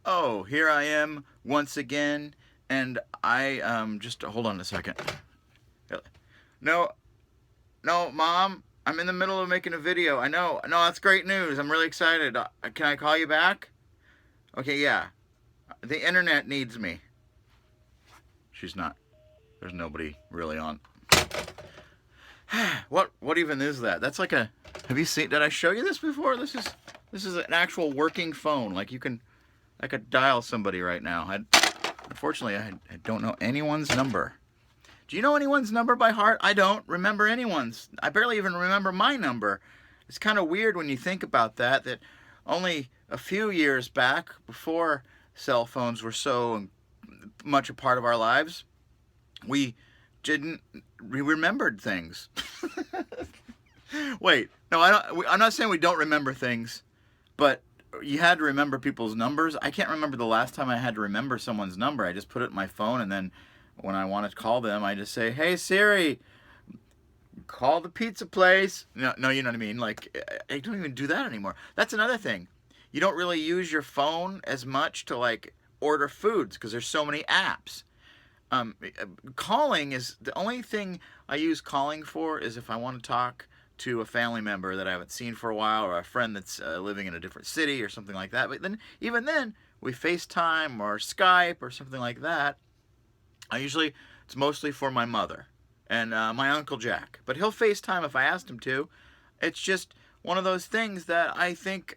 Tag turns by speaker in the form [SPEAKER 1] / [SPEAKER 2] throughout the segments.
[SPEAKER 1] Oh, here I am once again, and I just hold on a second. No, no, Mom, I'm in the middle of making a video. I know, no, that's great news. I'm really excited. Can I call you back? Okay, yeah. The internet needs me. She's not. There's nobody really on. What even is that? That's like a. Have you seen? Did I show you this before? This is an actual working phone. Like you can. I could dial somebody right now. Unfortunately, I don't know anyone's number. Do you know anyone's number by heart? I don't remember anyone's. I barely even remember my number. It's kind of weird when you think about that, that only a few years back, before cell phones were so much a part of our lives, we we remembered things. Wait, no, I'm not saying we don't remember things, but you had to remember people's numbers. I can't remember the last time I had to remember someone's number. I just put it in my phone, and then when I want to call them, I just say, "Hey Siri, call the pizza place." No, no, you know what I mean. Like I don't even do that anymore. That's another thing. You don't really use your phone as much to like order foods because there's so many apps. Um, Calling is the only thing I use calling for is if I want to talk to a family member that I haven't seen for a while or a friend that's living in a different city or something like that. But then, even then, we FaceTime or Skype or something like that. It's mostly for my mother and my Uncle Jack. But he'll FaceTime if I asked him to. It's just one of those things that I think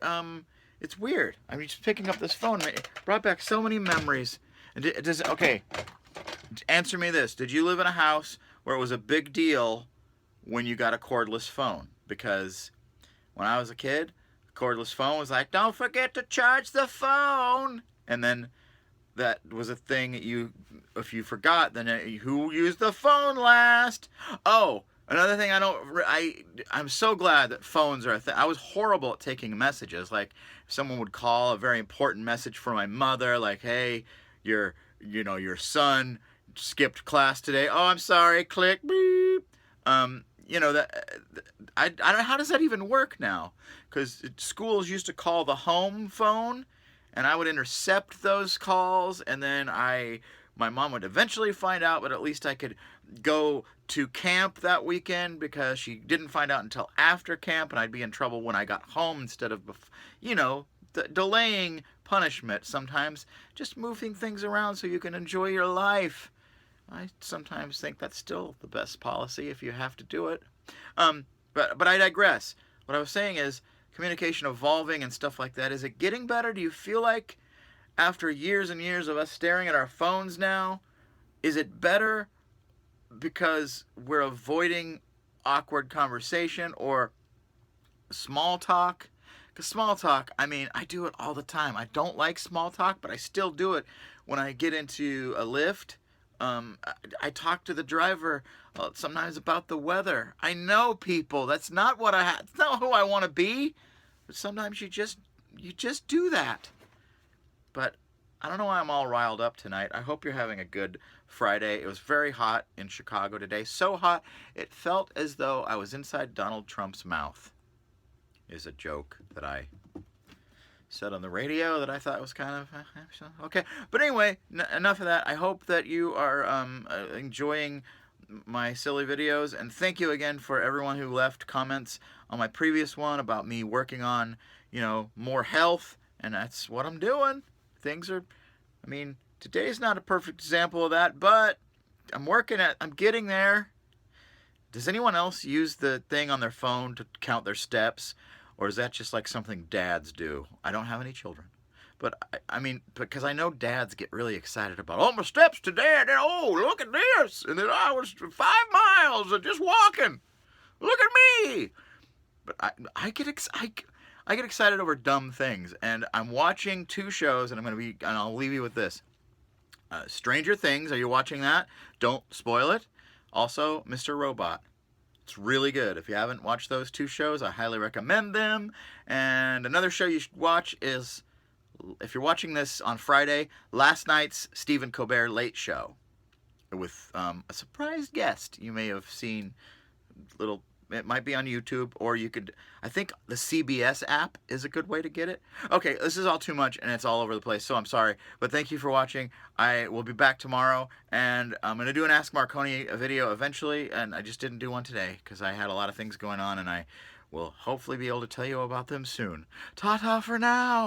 [SPEAKER 1] it's weird. I'm just picking up this phone. It brought back so many memories. Okay, answer me this. Did you live in a house where it was a big deal when you got a cordless phone? Because when I was a kid, a cordless phone was like, don't forget to charge the phone. And then that was a thing that if you forgot, then who used the phone last? Oh, another thing I'm so glad that phones are a thing. I was horrible at taking messages. Like if someone would call a very important message for my mother, like, hey, your son skipped class today. Oh, I'm sorry. Click beep. That I don't know, how does that even work now? Because schools used to call the home phone, and I would intercept those calls, and then my mom would eventually find out, but at least I could go to camp that weekend because she didn't find out until after camp, and I'd be in trouble when I got home instead of, delaying punishment sometimes, just moving things around so you can enjoy your life. I sometimes think that's still the best policy if you have to do it. But I digress. What I was saying is communication evolving and stuff like that. Is it getting better? Do you feel like after years and years of us staring at our phones now, is it better because we're avoiding awkward conversation or small talk? Because small talk, I mean, I do it all the time. I don't like small talk, but I still do it when I get into a lift. I talk to the driver sometimes about the weather. I know people. That's not That's not who I want to be. But sometimes you just do that. But I don't know why I'm all riled up tonight. I hope you're having a good Friday. It was very hot in Chicago today. So hot, it felt as though I was inside Donald Trump's mouth. Is a joke that I said on the radio that I thought was kind of okay. But anyway, enough of that. I hope that you are enjoying my silly videos, and thank you again for everyone who left comments on my previous one about me working on, more health, and that's what I'm doing. I mean, today's not a perfect example of that, but I'm getting there. Does anyone else use the thing on their phone to count their steps? Or is that just like something dads do? I don't have any children. But I mean, because I know dads get really excited about, oh, my steps today. And then, oh, look at this. And then I was 5 miles of just walking. Look at me. But I get excited over dumb things. And I'm watching 2 shows, and I'll leave you with this. Stranger Things. Are you watching that? Don't spoil it. Also, Mr. Robot. It's really good. If you haven't watched those 2 shows, I highly recommend them. And another show you should watch is, if you're watching this on Friday, last night's Stephen Colbert Late Show with a surprise guest. You may have seen little It might be on YouTube, or you could, I think the CBS app is a good way to get it. Okay, this is all too much and it's all over the place, so I'm sorry. But thank you for watching. I will be back tomorrow, and I'm going to do an Ask Marconi video eventually, and I just didn't do one today because I had a lot of things going on, and I will hopefully be able to tell you about them soon. Ta-ta for now!